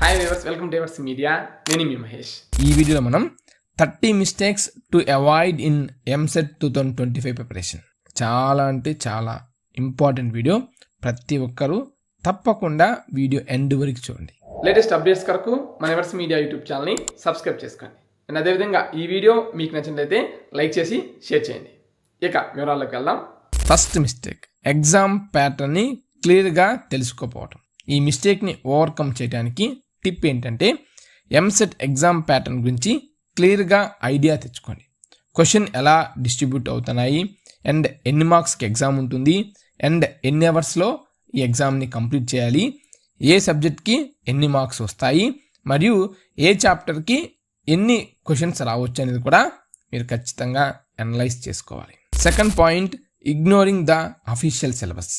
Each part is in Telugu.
Hi viewers, welcome to Evers media. నేను మీ మహేష్. ఈ వీడియోలో మనం 30 mistakes to avoid in EAMCET 2025 preparation. చాలా అంటే చాలా ఇంపార్టెంట్ వీడియో. ప్రతి ఒక్కరూ తప్పకుండా వీడియో ఎండ్ వరకు చూడండి. లేటెస్ట్ అప్డేట్స్ కొరకు మన ఎవర్స్ మీడియా యూట్యూబ్ ఛానల్ని సబ్స్క్రైబ్ చేసుకోండి. అండ్ అదేవిధంగా ఈ వీడియో మీకు నచ్చినట్లయితే లైక్ చేసి షేర్ చేయండి. ఇక వివరాల్లోకి వెళ్దాం. ఫస్ట్ మిస్టేక్, ఎగ్జామ్ ప్యాటర్న్ని క్లియర్గా తెలుసుకోకపోవటం. ఈ మిస్టేక్ని ఓవర్కమ్ చేయడానికి టిప్ ఏంటంటే, ఎంసెట్ ఎగ్జామ్ ప్యాటర్న్ గురించి క్లియర్గా ఐడియా తెచ్చుకోండి. క్వశ్చన్ ఎలా డిస్ట్రిబ్యూట్ అవుతున్నాయి, అండ్ ఎన్ని మార్క్స్కి ఎగ్జామ్ ఉంటుంది, అండ్ ఎన్ని అవర్స్లో ఈ ఎగ్జామ్ని కంప్లీట్ చేయాలి, ఏ సబ్జెక్ట్కి ఎన్ని మార్క్స్ వస్తాయి, మరియు ఏ చాప్టర్కి ఎన్ని క్వశ్చన్స్ రావచ్చు అనేది కూడా మీరు ఖచ్చితంగా అనలైజ్ చేసుకోవాలి. Second point, ignoring the official syllabus.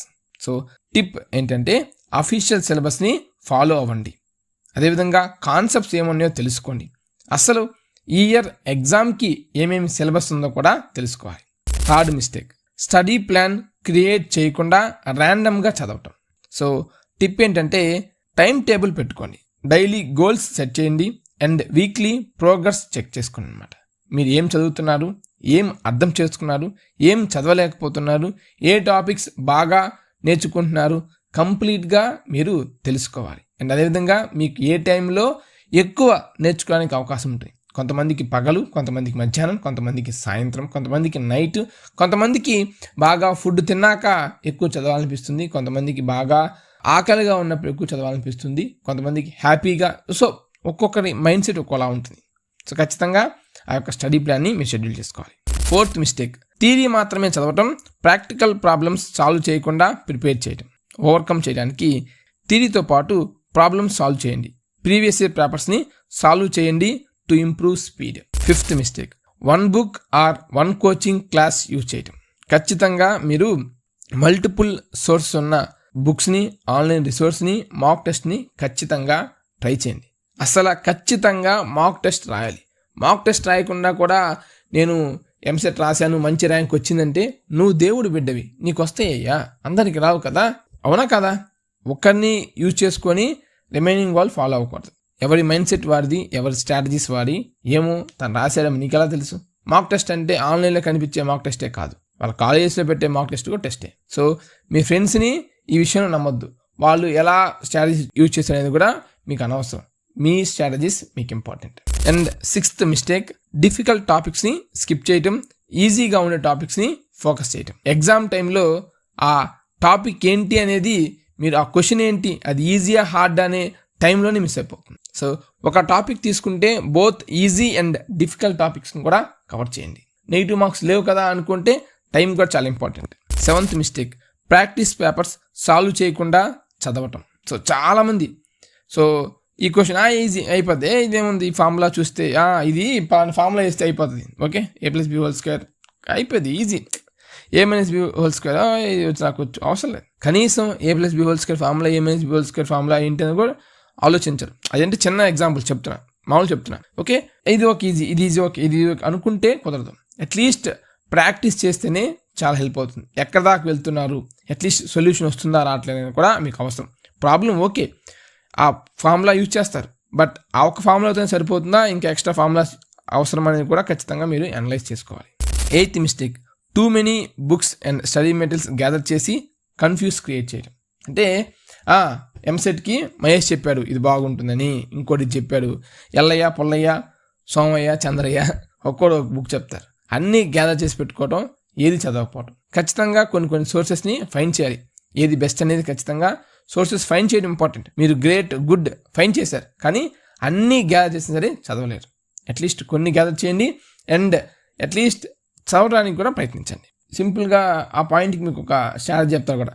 So tip ఏంటంటే, అఫీషియల్ సిలబస్ని ఫాలో అవ్వండి. అదేవిధంగా కాన్సెప్ట్స్ ఏమున్నాయో తెలుసుకోండి. అసలు ఈ ఇయర్ ఎగ్జామ్కి ఏమేమి సిలబస్ ఉందో కూడా తెలుసుకోవాలి. Third mistake, study plan create చేయకుండా ర్యాండమ్గా చదవటం. సో టిప్ ఏంటంటే, టైం టేబుల్ పెట్టుకోండి, డైలీ గోల్స్ సెట్ చేయండి, అండ్ వీక్లీ ప్రోగ్రెస్ చెక్ చేసుకోండి అనమాట. మీరు ఏం చదువుతున్నారు, ఏం అర్థం చేసుకున్నారు, ఏం చదవలేకపోతున్నారు, ఏ టాపిక్స్ బాగా నేర్చుకుంటున్నారు, కంప్లీట్గా మీరు తెలుసుకోవాలి. అండ్ అదేవిధంగా మీకు ఏ టైంలో ఎక్కువ నేర్చుకోవడానికి అవకాశం ఉంటుంది. కొంతమందికి పగలు, కొంతమందికి మధ్యాహ్నం, కొంతమందికి సాయంత్రం, కొంతమందికి నైట్, కొంతమందికి బాగా ఫుడ్ తిన్నాక ఎక్కువ చదవాలనిపిస్తుంది, కొంతమందికి బాగా ఆకలిగా ఉన్నప్పుడు ఎక్కువ చదవాలనిపిస్తుంది, కొంతమందికి హ్యాపీగా. సో ఒక్కొక్కరి మైండ్ సెట్ ఒక్కోలా ఉంటుంది. సో ఖచ్చితంగా ఆ యొక్క స్టడీ ప్లాన్ని మీరు షెడ్యూల్ చేసుకోవాలి. ఫోర్త్ మిస్టేక్, థియరీ మాత్రమే చదవటం, ప్రాక్టికల్ ప్రాబ్లమ్స్ సాల్వ్ చేయకుండా ప్రిపేర్ చేయటం. ఓవర్కమ్ చేయడానికి థియరీతో పాటు ప్రాబ్లమ్స్ సాల్వ్ చేయండి, ప్రీవియస్ ఇయర్ పేపర్స్ని సాల్వ్ చేయండి to improve speed. Fifth mistake, one book or one coaching class use చేయటం. ఖచ్చితంగా మీరు మల్టిపుల్ సోర్సెస్ ఉన్న బుక్స్ని, ఆన్లైన్ రిసోర్స్ని, మాక్ టెస్ట్ని ఖచ్చితంగా ట్రై చేయండి. అసలు ఖచ్చితంగా మాక్ టెస్ట్ రాయాలి. మాక్ టెస్ట్ రాయకుండా కూడా నేను ఎంసెట్ రాశాను, మంచి ర్యాంక్ వచ్చిందంటే నువ్వు దేవుడు బిడ్డవి, నీకు వస్తాయ్యా, అందరికి రావు కదా, అవునా కదా? ఒక్కరిని యూజ్ చేసుకొని రిమైనింగ్ వాళ్ళు ఫాలో అవ్వకూడదు. ఎవరి మైండ్ సెట్ వాడిది, ఎవరి స్ట్రాటజీస్ వాడి. ఏమో తను రాశాడని నీకు ఎలా తెలుసు? మాక్ టెస్ట్ అంటే ఆన్లైన్లో కనిపించే మాక్ టెస్టే కాదు, వాళ్ళ కాలేజెస్లో పెట్టే మాక్ టెస్ట్ కూడా టెస్టే. సో మీ ఫ్రెండ్స్ని ఈ విషయంలో నమ్మొద్దు. వాళ్ళు ఎలా స్ట్రాటజీస్ యూజ్ చేస్తారనేది కూడా మీకు అనవసరం. మీ స్ట్రాటజీస్ మీకు important. And sixth mistake, difficult టాపిక్స్ని స్కిప్ చేయటం, ఈజీగా ఉండే టాపిక్స్ని ఫోకస్ చేయటం. ఎగ్జామ్ టైంలో ఆ టాపిక్ ఏంటి అనేది, మీరు ఆ క్వశ్చన్ ఏంటి, అది ఈజీయా హార్డ్ అనే టైంలోనే మిస్ అయిపోతుంది. సో ఒక టాపిక్ తీసుకుంటే బోత్ ఈజీ అండ్ డిఫికల్ట్ టాపిక్స్ని కూడా కవర్ చేయండి. నెగిటివ్ మార్క్స్ లేవు కదా అనుకుంటే టైం కూడా చాలా important. Seventh mistake, practice papers solve చేయకుండా చదవటం. సో చాలామంది ఈ క్వశ్చన్ ఈజీ అయిపోద్ది, ఇదేముంది ఈ ఫార్ములా చూస్తే ఇది ఫార్ములా వేస్తే అయిపోతుంది, ఓకే a+b² అయిపోద్ది, ఈజీ. a-b² ఇది వచ్చి నాకు అవసరం లేదు. కనీసం a+b² ఫార్ములా, a-b² ఫార్ములా ఏంటి అని కూడా ఆలోచించరు. అదంటే చిన్న ఎగ్జాంపుల్ చెప్తున్నా, మామూలు చెప్తున్నా. ఓకే ఇది ఓకే, ఇది ఈజీ, ఓకే ఇది అనుకుంటే కుదరదు. అట్లీస్ట్ ప్రాక్టీస్ చేస్తేనే చాలా హెల్ప్ అవుతుంది. ఎక్కడ దాకా వెళ్తున్నారు, అట్లీస్ట్ సొల్యూషన్ వస్తుందా రావట్లేదని కూడా మీకు అవసరం. ప్రాబ్లం ఓకే, ఆ ఫార్ములా యూజ్ చేస్తారు, బట్ ఆ ఒక్క ఫార్ములాతో సరిపోతుందా, ఇంకా ఎక్స్ట్రా ఫార్ములాస్ అవసరం అనేది కూడా ఖచ్చితంగా మీరు అనలైజ్ చేసుకోవాలి. Eighth mistake, too many books and study materials gather చేసి కన్ఫ్యూజ్ క్రియేట్ చేయడం. అంటే ఎంసెట్కి మహేష్ చెప్పాడు ఇది బాగుంటుందని, ఇంకోటి చెప్పాడు ఎల్లయ్య, పొల్లయ్య, సోమయ్య, చంద్రయ్య, ఒక్కోడు ఒక బుక్ చెప్తారు. అన్నీ గ్యాదర్ చేసి పెట్టుకోవడం, ఏది చదవకపోవడం. ఖచ్చితంగా కొన్ని సోర్సెస్ని ఫైండ్ చేయాలి, ఏది బెస్ట్ అనేది ఖచ్చితంగా సోర్సెస్ ఫైండ్ చేయడం ఇంపార్టెంట్. మీరు గ్రేట్, గుడ్ ఫైండ్ చేశారు, కానీ అన్నీ గ్యాదర్ చేసినా సరే చదవలేరు. అట్లీస్ట్ కొన్ని గ్యాదర్ చేయండి, అండ్ అట్లీస్ట్ చదవడానికి కూడా ప్రయత్నించండి. సింపుల్గా ఆ పాయింట్కి మీకు ఒక స్ట్రాటజీ చెప్తారు కూడా,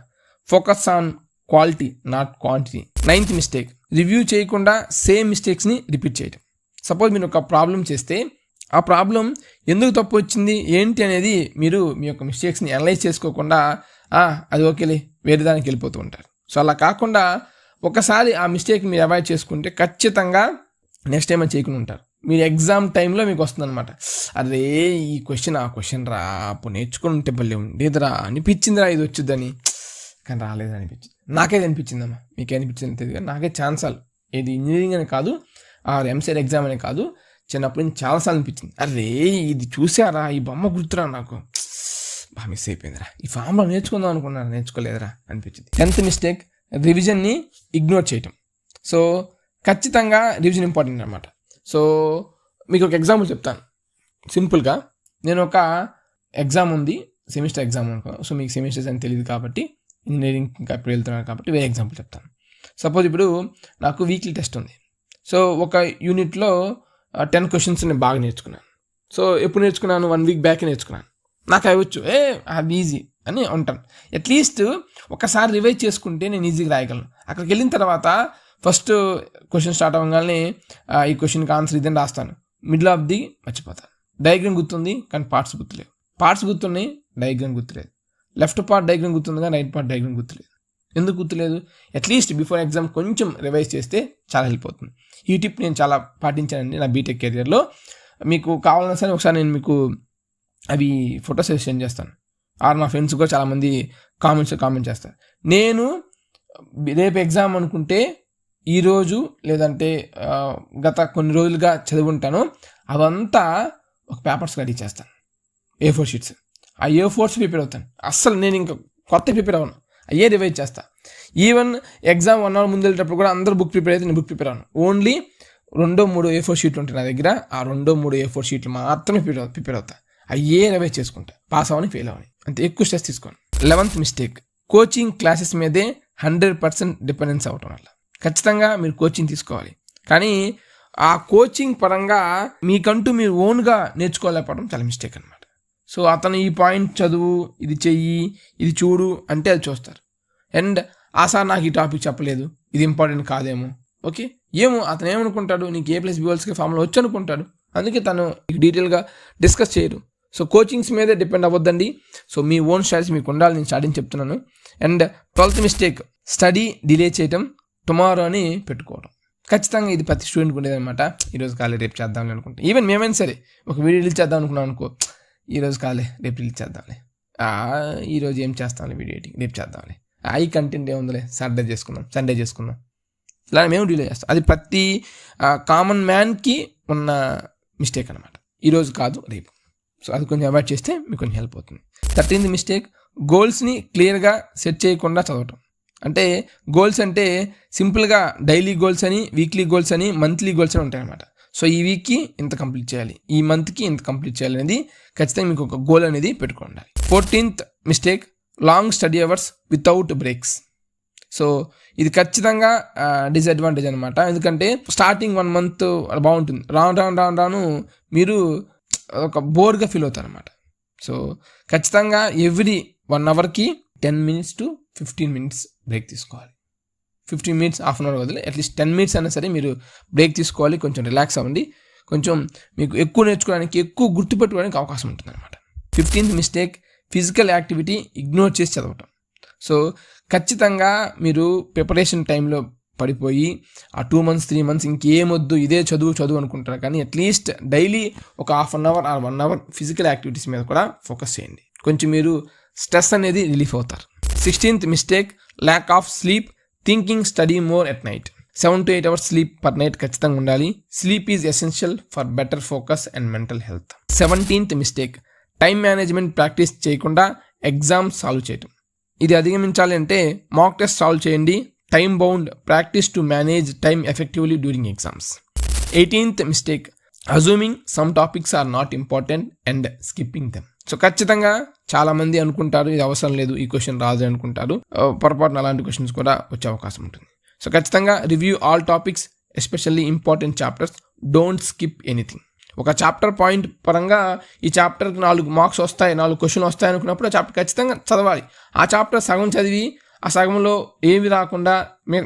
focus on quality not quantity. Ninth mistake, review చేయకుండా సేమ్ మిస్టేక్స్ని రిపీట్ చేయడం. సపోజ్ మీరు ఒక ప్రాబ్లం చేస్తే ఆ ప్రాబ్లం ఎందుకు తప్పు వచ్చింది ఏంటి అనేది మీరు మీ యొక్క మిస్టేక్స్ని అనలైజ్ చేసుకోకుండా అది ఓకేలే వేరే దానికి వెళ్ళిపోతూ ఉంటారు. సో అలా కాకుండా ఒకసారి ఆ మిస్టేక్ మీరు అవాయిడ్ చేసుకుంటే ఖచ్చితంగా నెక్స్ట్ టైం అది చేయకుండా ఉంటారు. మీరు ఎగ్జామ్ టైంలో మీకు వస్తుందన్నమాట, అదే ఈ క్వశ్చన్ ఆ క్వశ్చన్ రా అప్పుడు నేర్చుకుని ఉంటే భలే ఉండేదిరా అనిపించిందిరా ఇది వచ్చిద్దని, కానీ రాలేదు అనిపించింది. నాకేది అనిపించిందమ్మా, మీకే అనిపించింది తెలియదు, నాకే ఛాన్సాలు ఇది ఇంజనీరింగ్ అని కాదు, ఎంసెట్ ఎగ్జామ్ అనే కాదు, చిన్నప్పుడు నుంచి చాలాసార్లు అనిపించింది, అరే ఇది చూసారా, ఈ బొమ్మ గుర్తురా, నాకు బాగా మిస్ అయిపోయిందిరా, ఈ ఫామ్లో నేర్చుకుందాం అనుకున్నాను, నేర్చుకోలేదురా అనిపించింది. 10th మిస్టేక్, రివిజన్ని ఇగ్నోర్ చేయటం. సో ఖచ్చితంగా రివిజన్ ఇంపార్టెంట్ అనమాట. సో మీకు ఒక ఎగ్జాంపుల్ చెప్తాను సింపుల్గా. నేను ఒక ఎగ్జామ్ ఉంది, సెమిస్టర్ ఎగ్జామ్ అనుకో. సో మీకు సెమిస్టర్స్ అని తెలియదు కాబట్టి, ఇంజనీరింగ్ ఇంకా ఇప్పుడు వెళ్తున్నాను కాబట్టి వేరే ఎగ్జాంపుల్ చెప్తాను. సపోజ్ ఇప్పుడు నాకు వీక్లీ టెస్ట్ ఉంది. సో ఒక యూనిట్లో 10 క్వశ్చన్స్ నేను బాగా నేర్చుకున్నాను. సో ఎప్పుడు నేర్చుకున్నాను, 1 వీక్ బ్యాక్ నేర్చుకున్నాను. నాకు అవ్వచ్చు, అది ఈజీ అని ఉంటాను. అట్లీస్ట్ ఒకసారి రివైజ్ చేసుకుంటే నేను ఈజీగా రాయగలను. అక్కడికి వెళ్ళిన తర్వాత ఫస్ట్ క్వశ్చన్ స్టార్ట్ అవ్వగానే ఈ క్వశ్చన్కి ఆన్సర్ ఇదని రాస్తాను. మిడిల్ ఆఫ్ ది మర్చిపోతాను. డయాగ్రామ్ గుర్తుంది కానీ పార్ట్స్ గుర్తులేవు, పార్ట్స్ గుర్తున్నాయి, డయాగ్రామ్ గుర్తులేదు. లెఫ్ట్ పార్ట్ డయాగ్రామ్ గుర్తుంది కానీ రైట్ పార్ట్ డయాగ్రామ్ గుర్తులేదు. ఎందుకు గుర్తులేదు? అట్లీస్ట్ బిఫోర్ ఎగ్జామ్ కొంచెం రివైజ్ చేస్తే చాలా హెల్ప్ అవుతుంది. ఈ టిప్ నేను చాలా పాటించానండి నా బీటెక్ కెరియర్లో. మీకు కావాలన్నా సరే ఒకసారి నేను మీకు అవి ఫొటోస్ సెండ్ చేస్తాను. మా ఫ్రెండ్స్ కూడా చాలామంది కామెంట్ చేస్తారు. నేను రేపు ఎగ్జామ్ అనుకుంటే ఈరోజు లేదంటే గత కొన్ని రోజులుగా చదువుంటాను, అవంతా ఒక పేపర్స్ రెడీ చేస్తాను, A4 షీట్స్. ఆ A4 ప్రిపేర్ అవుతాను. అస్సలు నేను ఇంకా కొత్త ప్రిపేర్ అవ్వను, అయ్యే రివైజ్ చేస్తా. ఈవెన్ ఎగ్జామ్ 1 hour ముందు వెళ్ళేటప్పుడు కూడా అందరూ బుక్ ప్రిపేర్ అయితే నేను బుక్ ప్రిపేర్ అవ్వను. ఓన్లీ 2-3 A4 షీట్లు ఉంటాయి నా దగ్గర. ఆ 2-3 A4 షీట్లు మాత్రమే ప్రిపేర్ అవుతా. అయ్యే రివైజ్ చేసుకుంటా, పాస్ అవని ఫెయిల్ అవని, అంతే. ఎక్కువ స్ట్రెస్ తీసుకోండి. 11th మిస్టేక్, కోచింగ్ క్లాసెస్ మీదే 100% డిపెండెన్స్ అవటం వల్ల. ఖచ్చితంగా మీరు కోచింగ్ తీసుకోవాలి, కానీ ఆ కోచింగ్ పరంగా మీకంటూ మీరు ఓన్గా నేర్చుకోలేకపోవడం చాలా మిస్టేక్ అనమాట. సో అతను ఈ పాయింట్ చదువు, ఇది చెయ్యి, ఇది చూడు అంటే అది చూస్తారు. అండ్ సార్ నాకు ఈ టాపిక్ చెప్పలేదు, ఇది ఇంపార్టెంట్ కాదేమో. ఓకే, ఏమో అతను ఏమనుకుంటాడు, నీకు A+B² ఫార్ములా వచ్చి అనుకుంటాడు, అందుకే తను డీటెయిల్గా డిస్కస్ చేయరు. సో కోచింగ్స్ మీదే డిపెండ్ అవ్వద్దండి. సో మీ ఓన్ స్ట్రాటజీ మీకు ఉండాలి, నేను స్టార్టింగ్ చెప్తున్నాను. And 12th mistake, study delay చేయటం, టుమారో అని పెట్టుకోవడం. ఖచ్చితంగా ఇది ప్రతి స్టూడెంట్కి ఉండేది అనమాట. ఈరోజు కాలే రేపు చేద్దామని అనుకుంటాం. ఈవెన్ మేమైనా సరే ఒక వీడియో రిలీజ్ చేద్దాం అనుకున్నాం అనుకో, ఈరోజు కాలే రేపు రిలీజ్ చేద్దాంలే, ఈరోజు ఏం చేస్తాంలే వీడియో ఎడిటింగ్ రేపు చేద్దాంలే, ఈ కంటెంట్ ఏముందిలే సండే చేసుకుందాం, ఇలా మేము డిలే చేస్తాం. అది ప్రతి కామన్ మ్యాన్కి ఉన్న మిస్టేక్ అనమాట. ఈరోజు కాదు రేపు. సో అది కొంచెం అవాయిడ్ చేస్తే మీకు కొంచెం హెల్ప్ అవుతుంది. 13th మిస్టేక్, గోల్స్ని క్లియర్గా సెట్ చేయకుండా చదవటం. అంటే గోల్స్ అంటే సింపుల్గా డైలీ గోల్స్ అని, వీక్లీ గోల్స్ అని, మంత్లీ గోల్స్ అని ఉంటాయన్నమాట. సో ఈ వీక్కి ఇంత కంప్లీట్ చేయాలి, ఈ మంత్కి ఇంత కంప్లీట్ చేయాలి అనేది ఖచ్చితంగా మీకు ఒక గోల్ అనేది పెట్టుకోండి. 14th mistake, long study hours without breaks. So ఇది ఖచ్చితంగా డిసడ్వాంటేజ్ అనమాట. ఎందుకంటే స్టార్టింగ్ 1 month బాగుంటుంది, రాను మీరు ఒక బోర్గా ఫీల్ అవుతారు అనమాట. సో ఖచ్చితంగా every 1 hourకి 10 minutes to 15 minutes break తీసుకోవాలి. 15 minutes, హాఫ్ అన్ అవర్ వదిలే అట్లీస్ట్ 10 minutes అయినా సరే మీరు బ్రేక్ తీసుకోవాలి. కొంచెం రిలాక్స్ అవ్వండి, కొంచెం మీకు ఎక్కువ నేర్చుకోవడానికి, ఎక్కువ గుర్తుపెట్టుకోవడానికి అవకాశం ఉంటుంది అనమాట. 15th mistake, physical activity ignore చేసి చదవటం. సో ఖచ్చితంగా మీరు ప్రిపరేషన్ టైంలో పడిపోయి ఆ 2 months 3 months ఇంకేమొద్దు ఇదే చదువు అనుకుంటారు, కానీ అట్లీస్ట్ డైలీ ఒక half an hour or 1 hour physical activities మీద కూడా ఫోకస్ చేయండి. కొంచెం మీరు స్ట్రెస్ అనేది రిలీఫ్ అవుతారు. 16th mistake, lack of sleep, thinking study more at night. 7 to 8 hours sleep per night ఖచ్చితంగా ఉండాలి. Sleep is essential for better focus and mental health. 17th mistake, time management practice చేయకుండా ఎగ్జామ్ సాల్వ్ చేయటం. ఇది అధిగమించాలి అంటే మాక్ టెస్ట్ సాల్వ్ చేయండి. Time bound practice to manage time effectively during exams. 18th mistake, assuming some topics are not important and skipping them. So ఖచ్చితంగా చాలామంది అనుకుంటారు ఇది అవసరం లేదు, ఈ క్వశ్చన్ రాదు అనుకుంటారు. పొరపాటున అలాంటి క్వశ్చన్స్ కూడా వచ్చే అవకాశం ఉంటుంది. సో ఖచ్చితంగా review all topics, especially important chapters. Don't skip anything. ఒక చాప్టర్ పాయింట్ పరంగా ఈ చాప్టర్కి 4 marks వస్తాయి, 4 questions వస్తాయి అనుకున్నప్పుడు ఆ చాప్టర్ ఖచ్చితంగా చదవాలి. ఆ చాప్టర్ సగం చదివి ఆ సగంలో ఏమి రాకుండా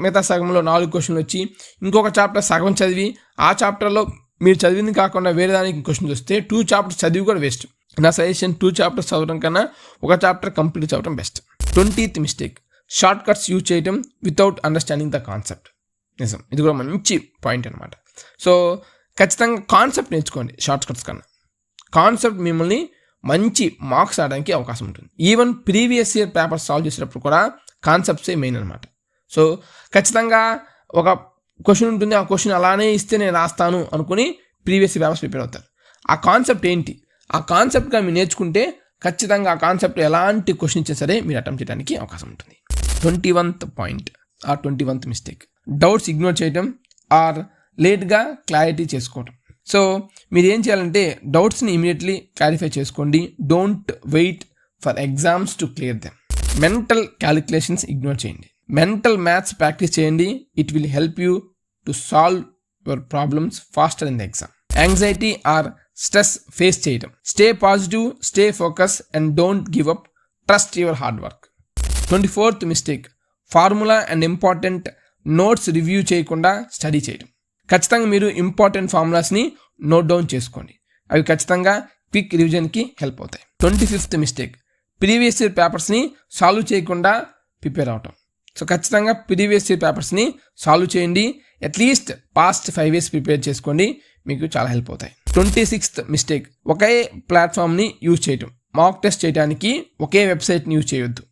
మిగతా సగంలో 4 questions వచ్చి ఇంకొక చాప్టర్ సగం చదివి ఆ చాప్టర్లో మీరు చదివింది కాకుండా వేరే దానికి క్వశ్చన్స్ వస్తే 2 chapters చదివి కూడా వేస్ట్. నా సజెషన్ 2 chapters చదవడం కన్నా ఒక చాప్టర్ కంప్లీట్ చదవడం best. 20th mistake, short cuts use చేయటం వితౌట్ అండర్స్టాండింగ్ ద కాన్సెప్ట్. నిజం, ఇది కూడా మంచి పాయింట్ అనమాట. సో ఖచ్చితంగా కాన్సెప్ట్ నేర్చుకోండి షార్ట్ కట్స్ కన్నా. కాన్సెప్ట్ మిమ్మల్ని మంచి మార్క్స్ రావడానికి అవకాశం ఉంటుంది. Even previous year papers solve చేసేటప్పుడు కూడా కాన్సెప్ట్సే మెయిన్ అనమాట. సో ఖచ్చితంగా ఒక క్వశ్చన్ ఉంటుంది, ఆ క్వశ్చన్ అలానే ఇస్తే నేను రాస్తాను అనుకుని ప్రీవియస్ పేపర్స్ ప్రిపేర్ అవుతారు. ఆ కాన్సెప్ట్ ఏంటి, ఆ కాన్సెప్ట్గా మీరు నేర్చుకుంటే ఖచ్చితంగా ఆ కాన్సెప్ట్ ఎలాంటి క్వశ్చన్ ఇచ్చినా సరే మీరు అటెంప్ట్ చేయడానికి అవకాశం ఉంటుంది. 21th point or 21th mistake, doubts ignore చేయడం ఆర్ లేట్గా క్లారిటీ చేసుకోవడం. సో మీరు ఏం చేయాలంటే డౌట్స్ని ఇమీడియట్లీ క్లారిఫై చేసుకోండి. Don't wait for exams to clear them. Mental calculations ignore చేయండి. మెంటల్ మ్యాథ్స్ ప్రాక్టీస్ చేయండి. It will help you to solve your problems faster in the exam. Anxiety or stress face చేయడం. Stay positive, stay focus and don't give up. Trust your hard work. 24th mistake, formula and important notes review చేయకుండా స్టడీ చేయడం. ఖచ్చితంగా మీరు ఇంపార్టెంట్ ఫార్ములాస్ని నోట్ డౌన్ చేసుకోండి. అవి ఖచ్చితంగా క్విక్ రివిజన్కి హెల్ప్ అవుతాయి. 25th మిస్టేక్, ప్రీవియస్ ఇయర్ పేపర్స్ని సాల్వ్ చేయకుండా ప్రిపేర్ అవటం. సో ఖచ్చితంగా ప్రీవియస్ ఇయర్ పేపర్స్ని సాల్వ్ చేయండి. అట్లీస్ట్ పాస్ట్ 5 years ప్రిపేర్ చేసుకోండి, మీకు చాలా హెల్ప్ అవుతాయి. 26th మిస్టేక్, ఒకే ప్లాట్ఫామ్ని యూజ్ చేయటం. మాక్ టెస్ట్ చేయడానికి ఒకే వెబ్సైట్ని యూజ్ చేయొద్దు.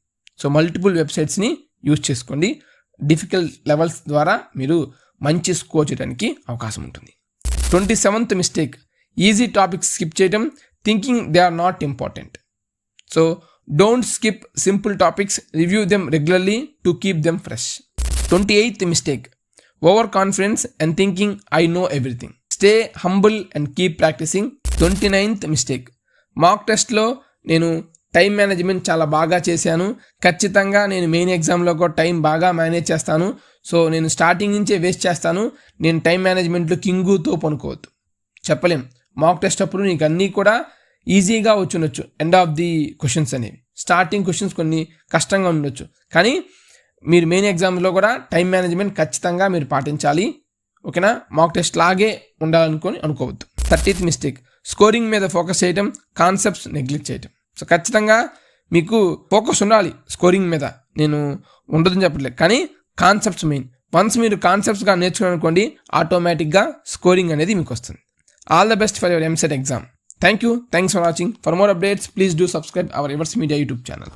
సో మల్టిపుల్ వెబ్సైట్స్ని యూజ్ చేసుకోండి. డిఫికల్ట్ లెవెల్స్ ద్వారా మీరు మంచి స్కోర్ చేయడానికి అవకాశం ఉంటుంది. 27th mistake, easy topics skip చేయడం, thinking they are not important. So don't skip simple topics, review them regularly to keep them fresh. 28th mistake, overconfidence and thinking I know everything. Stay humble and keep practising. 29th mistake, mock టెస్ట్లో నేను టైం మేనేజ్మెంట్ చాలా బాగా చేశాను, ఖచ్చితంగా నేను మెయిన్ ఎగ్జామ్లో కూడా టైం బాగా మేనేజ్ చేస్తాను, సో నేను స్టార్టింగ్ నుంచే వేస్ట్ చేస్తాను, నేను టైం మేనేజ్మెంట్లో కింగుతో పనుకోవద్దు. చెప్పలేం, మాక్ టెస్ట్ అప్పుడు నీకు అన్నీ కూడా ఈజీగా వచ్చుండొచ్చు. ఎండ్ ఆఫ్ ది క్వశ్చన్స్ అనేవి స్టార్టింగ్ క్వశ్చన్స్ కొన్ని కష్టంగా ఉండొచ్చు, కానీ మీరు మెయిన్ ఎగ్జామ్లో కూడా టైం మేనేజ్మెంట్ ఖచ్చితంగా మీరు పాటించాలి. ఓకేనా, మాక్ టెస్ట్ లాగే అనుకోవద్దు. 30th మిస్టేక్, స్కోరింగ్ మీద ఫోకస్ చేయడం, కాన్సెప్ట్స్ నెగ్లెక్ట్ చేయడం. సో ఖచ్చితంగా మీకు ఫోకస్ ఉండాలి స్కోరింగ్ మీద, నేను ఉండదని చెప్పట్లేదు, కానీ కాన్సెప్ట్స్ మెయిన్. వన్స్ మీరు కాన్సెప్ట్స్గా నేర్చుకుని అనుకోండి, ఆటోమేటిక్గా స్కోరింగ్ అనేది మీకు వస్తుంది. All the best for your MCET exam. Thank you. Thanks for watching. For more updates, please do subscribe our Eversmedia YouTube channel.